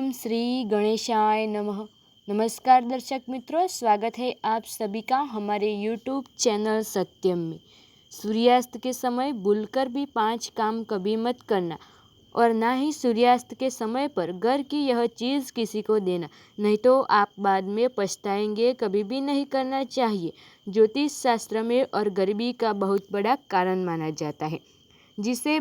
ओम श्री गणेशाय नमः। नमस्कार दर्शक मित्रों, स्वागत है आप सभी का हमारे यूट्यूब चैनल सत्यम में। सूर्यास्त के समय भूलकर भी 5 काम कभी मत करना और ना ही सूर्यास्त के समय पर घर की यह चीज़ किसी को देना, नहीं तो आप बाद में पछताएंगे। कभी भी नहीं करना चाहिए। ज्योतिष शास्त्र में और गरीबी का बहुत बड़ा कारण माना जाता है, जिसे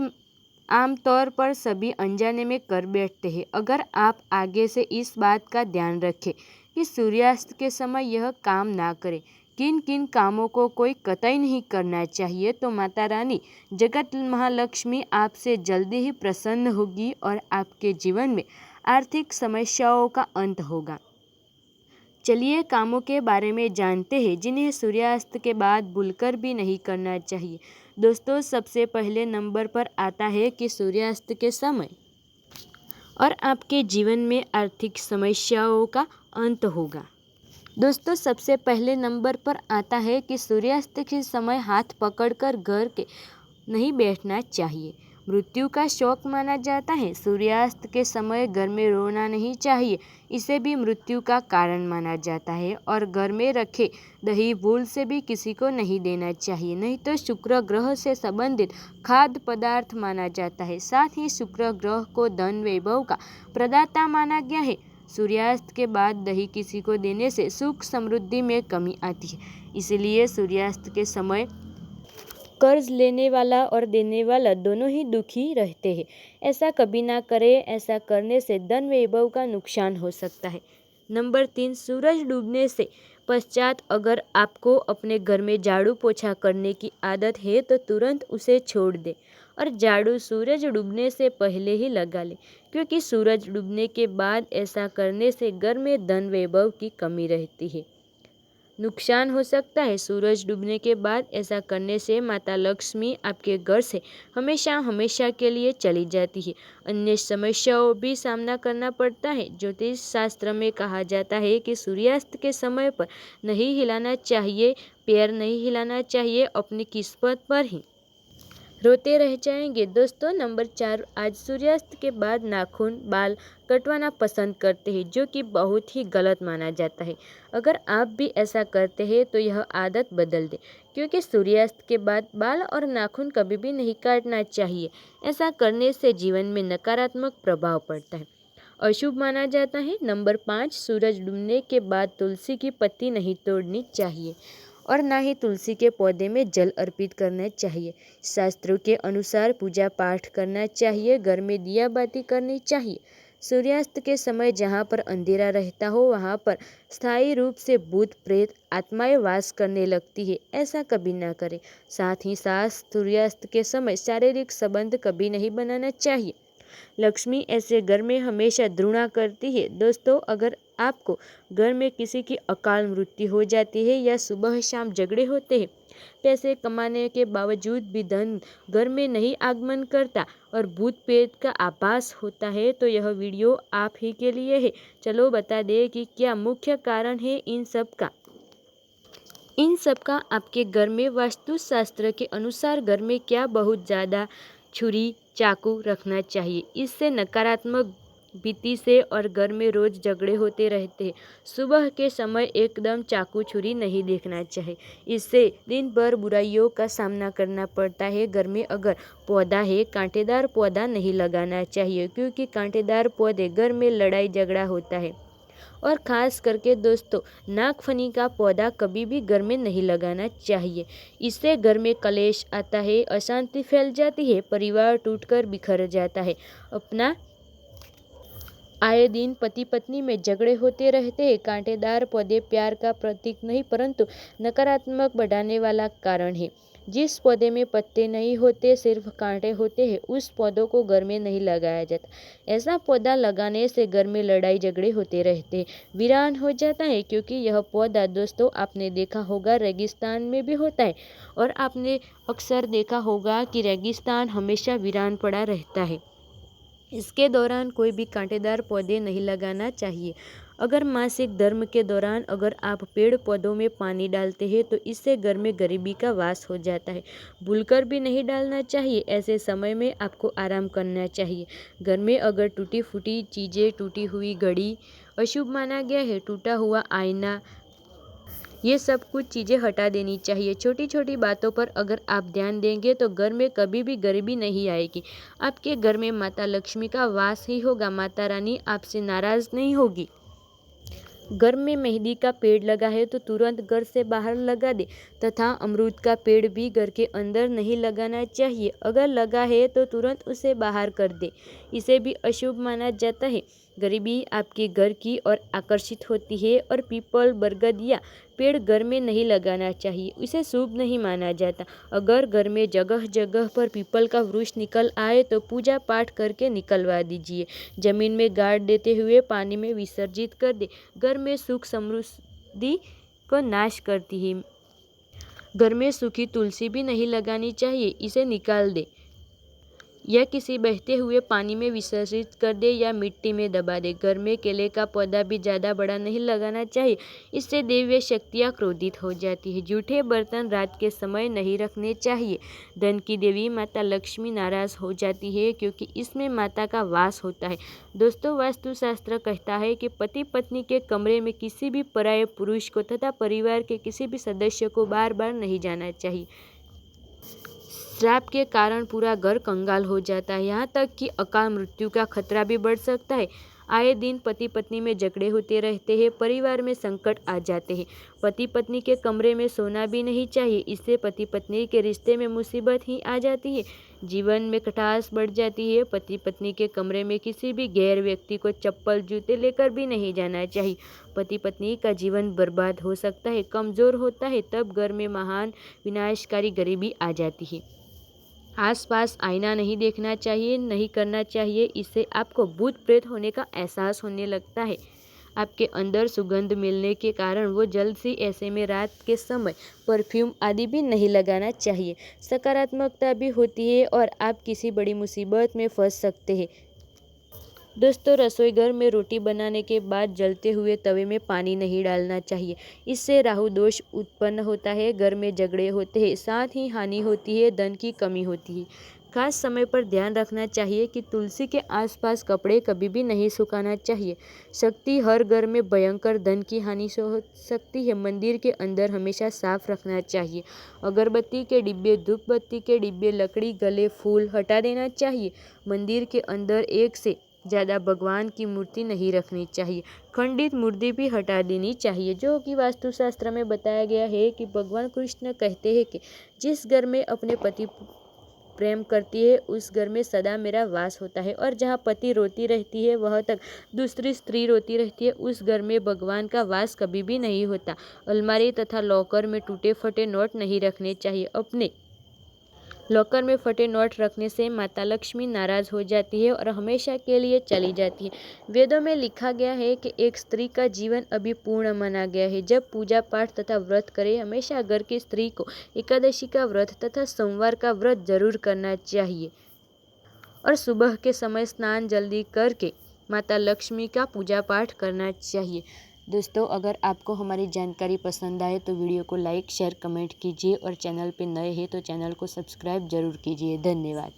आमतौर पर सभी अनजाने में कर बैठते हैं। अगर आप आगे से इस बात का ध्यान रखें कि सूर्यास्त के समय यह काम ना करें, किन किन कामों को कोई कतई नहीं करना चाहिए, तो माता रानी जगत महालक्ष्मी आपसे जल्दी ही प्रसन्न होगी और आपके जीवन में आर्थिक समस्याओं का अंत होगा। चलिए कामों के बारे में जानते हैं जिन्हें सूर्यास्त के बाद भूलकर भी नहीं करना चाहिए। दोस्तों, सबसे पहले नंबर पर आता है कि सूर्यास्त के समय और आपके जीवन में आर्थिक समस्याओं का अंत होगा। दोस्तों, सबसे पहले नंबर पर आता है कि सूर्यास्त के समय हाथ पकड़कर घर के नहीं बैठना चाहिए। मृत्यु का शौक माना जाता है। सूर्यास्त के समय घर में रोना नहीं चाहिए, इसे भी मृत्यु का कारण माना जाता है। और घर में रखे दही भूल से भी किसी को नहीं देना चाहिए, नहीं तो शुक्र ग्रह से संबंधित खाद्य पदार्थ माना जाता है। साथ ही शुक्र ग्रह को धन वैभव का प्रदाता माना गया है। सूर्यास्त के बाद दही किसी को देने से सुख समृद्धि में कमी आती है, इसलिए सूर्यास्त के समय कर्ज लेने वाला और देने वाला दोनों ही दुखी रहते हैं। ऐसा कभी ना करें, ऐसा करने से धन वैभव का नुकसान हो सकता है। नंबर 3, सूरज डूबने से पश्चात अगर आपको अपने घर में झाड़ू पोछा करने की आदत है तो तुरंत उसे छोड़ दें और झाड़ू सूरज डूबने से पहले ही लगा लें, क्योंकि सूरज डूबने के बाद ऐसा करने से घर में धन वैभव की कमी रहती है, नुकसान हो सकता है। सूरज डूबने के बाद ऐसा करने से माता लक्ष्मी आपके घर से हमेशा हमेशा के लिए चली जाती है। अन्य समस्याओं भी सामना करना पड़ता है। ज्योतिष शास्त्र में कहा जाता है कि सूर्यास्त के समय पर नहीं हिलाना चाहिए, पैर नहीं हिलाना चाहिए, अपनी किस्मत पर ही रोते रह जाएंगे। दोस्तों, नंबर 4, आज सूर्यास्त के बाद नाखून बाल कटवाना पसंद करते हैं, जो कि बहुत ही गलत माना जाता है। अगर आप भी ऐसा करते हैं तो यह आदत बदल दें, क्योंकि सूर्यास्त के बाद बाल और नाखून कभी भी नहीं काटना चाहिए। ऐसा करने से जीवन में नकारात्मक प्रभाव पड़ता है, अशुभ माना जाता है। नंबर 5, सूरज डूबने के बाद तुलसी की पत्ती नहीं तोड़नी चाहिए और ना ही तुलसी के पौधे में जल अर्पित करना चाहिए। शास्त्रों के अनुसार पूजा पाठ करना चाहिए, घर में दिया बाती करनी चाहिए। सूर्यास्त के समय जहाँ पर अंधेरा रहता हो वहाँ पर स्थायी रूप से भूत प्रेत आत्माएं वास करने लगती है, ऐसा कभी ना करें। साथ ही साथ सूर्यास्त के समय शारीरिक संबंध कभी नहीं बनाना चाहिए। लक्ष्मी ऐसे घर में हमेशा द्रुणा करती है। दोस्तों, अगर आपको घर में किसी की अकाल मृत्यु हो जाती है या सुबह शाम झगड़े होते हैं, पैसे कमाने के बावजूद भी धन घर में नहीं आगमन करता और भूत प्रेत का आभास होता है, तो यह वीडियो आप ही के लिए है। चलो बता दें कि क्या मुख्य कारण है इन सब का आपके घर में वास्तुशास्त्र के अनुसार घर में क्या बहुत ज़्यादा छुरी चाकू रखना चाहिए। इससे नकारात्मक भीति से और घर में रोज झगड़े होते रहते हैं। सुबह के समय एकदम चाकू छुरी नहीं देखना चाहिए, इससे दिन भर बुराइयों का सामना करना पड़ता है। घर में अगर पौधा है, कांटेदार पौधा नहीं लगाना चाहिए, क्योंकि कांटेदार पौधे घर में लड़ाई झगड़ा होता है। और ख़ास करके दोस्तों, नागफनी का पौधा कभी भी घर में नहीं लगाना चाहिए। इससे घर में कलेश आता है, अशांति फैल जाती है, परिवार टूटकर बिखर जाता है। अपना आए दिन पति पत्नी में झगड़े होते रहते हैं। कांटेदार पौधे प्यार का प्रतीक नहीं परंतु नकारात्मक बढ़ाने वाला कारण है। जिस पौधे में पत्ते नहीं होते, सिर्फ कांटे होते हैं, उस पौधों को घर में नहीं लगाया जाता। ऐसा पौधा लगाने से घर में लड़ाई झगड़े होते रहते हैं, वीरान हो जाता है। क्योंकि यह पौधा दोस्तों आपने देखा होगा रेगिस्तान में भी होता है, और आपने अक्सर देखा होगा कि रेगिस्तान हमेशा वीरान पड़ा रहता है। इसके दौरान कोई भी कांटेदार पौधे नहीं लगाना चाहिए। अगर मासिक धर्म के दौरान अगर आप पेड़ पौधों में पानी डालते हैं तो इससे घर में गरीबी का वास हो जाता है। भूलकर भी नहीं डालना चाहिए। ऐसे समय में आपको आराम करना चाहिए। घर में अगर टूटी फूटी चीज़ें, टूटी हुई घड़ी अशुभ माना गया है, टूटा हुआ आईना, ये सब कुछ चीज़ें हटा देनी चाहिए। छोटी छोटी बातों पर अगर आप ध्यान देंगे तो घर में कभी भी गरीबी नहीं आएगी। आपके घर में माता लक्ष्मी का वास ही होगा। माता रानी आपसे नाराज़ नहीं होगी। घर में मेहंदी का पेड़ लगा है तो तुरंत घर से बाहर लगा दे तथा अमरूद का पेड़ भी घर के अंदर नहीं लगाना चाहिए। अगर लगा है तो तुरंत उसे बाहर कर दे। इसे भी अशुभ माना जाता है। गरीबी आपके घर की ओर आकर्षित होती है और पीपल, बरगद या पेड़ घर में नहीं लगाना चाहिए। इसे शुभ नहीं माना जाता। अगर घर में जगह जगह पर पीपल का वृक्ष निकल आए तो पूजा पाठ करके निकलवा दीजिए। जमीन में गाड़ देते हुए पानी में विसर्जित कर दे। घर में सुख समृद्धि को नाश करती है। घर में सूखी तुलसी भी नहीं लगानी चाहिए। इसे निकाल दे या किसी बहते हुए पानी में विसर्जित कर दे या मिट्टी में दबा दे। घर में केले का पौधा भी ज़्यादा बड़ा नहीं लगाना चाहिए। इससे दैवीय शक्तियाँ क्रोधित हो जाती है। जूठे बर्तन रात के समय नहीं रखने चाहिए। धन की देवी माता लक्ष्मी नाराज़ हो जाती है क्योंकि इसमें माता का वास होता है। दोस्तों, वास्तुशास्त्र कहता है कि पति पत्नी के कमरे में किसी भी पराये पुरुष को तथा परिवार के किसी भी सदस्य को बार बार नहीं जाना चाहिए। श्राप के कारण पूरा घर कंगाल हो जाता है। यहाँ तक कि अकाल मृत्यु का खतरा भी बढ़ सकता है। आए दिन पति पत्नी में झगड़े होते रहते हैं। परिवार में संकट आ जाते हैं। पति पत्नी के कमरे में सोना भी नहीं चाहिए। इससे पति पत्नी के रिश्ते में मुसीबत ही आ जाती है। जीवन में खटास बढ़ जाती है। पति पत्नी के कमरे में किसी भी गैर व्यक्ति को चप्पल जूते लेकर भी नहीं जाना चाहिए। पति पत्नी का जीवन बर्बाद हो सकता है, कमज़ोर होता है। तब घर में महान विनाशकारी गरीबी आ जाती है। आसपास आईना नहीं देखना चाहिए, नहीं करना चाहिए। इससे आपको भूत प्रेत होने का एहसास होने लगता है। आपके अंदर सुगंध मिलने के कारण वो जल्द सी ऐसे में रात के समय परफ्यूम आदि भी नहीं लगाना चाहिए। सकारात्मकता भी होती है और आप किसी बड़ी मुसीबत में फंस सकते हैं। दोस्तों, रसोई घर में रोटी बनाने के बाद जलते हुए तवे में पानी नहीं डालना चाहिए। इससे राहु दोष उत्पन्न होता है। घर में झगड़े होते हैं, साथ ही हानि होती है, धन की कमी होती है। खास समय पर ध्यान रखना चाहिए कि तुलसी के आसपास कपड़े कभी भी नहीं सुखाना चाहिए। शक्ति हर घर में भयंकर धन की हानि से हो सकती है। मंदिर के अंदर हमेशा साफ रखना चाहिए। अगरबत्ती के डिब्बे, धूप बत्ती के डिब्बे, लकड़ी, गले, फूल हटा देना चाहिए। मंदिर के अंदर एक से ज़्यादा भगवान की मूर्ति नहीं रखनी चाहिए। खंडित मूर्ति भी हटा देनी चाहिए, जो कि वास्तुशास्त्र में बताया गया है कि भगवान कृष्ण कहते हैं कि जिस घर में अपने पति प्रेम करती है उस घर में सदा मेरा वास होता है, और जहाँ पति रोती रहती है वह तक दूसरी स्त्री रोती रहती है, उस घर में भगवान का वास कभी भी नहीं होता। अलमारी तथा लॉकर में टूटे फटे नोट नहीं रखने चाहिए। अपने लॉकर में फटे नोट रखने से माता लक्ष्मी नाराज हो जाती है और हमेशा के लिए चली जाती है। वेदों में लिखा गया है कि एक स्त्री का जीवन अभी पूर्ण माना गया है जब पूजा पाठ तथा व्रत करे। हमेशा घर की स्त्री को एकादशी का व्रत तथा सोमवार का व्रत जरूर करना चाहिए और सुबह के समय स्नान जल्दी करके माता लक्ष्मी का पूजा पाठ करना चाहिए। दोस्तों, अगर आपको हमारी जानकारी पसंद आए तो वीडियो को लाइक, शेयर, कमेंट कीजिए और चैनल पे नए हैं तो चैनल को सब्सक्राइब जरूर कीजिए। धन्यवाद।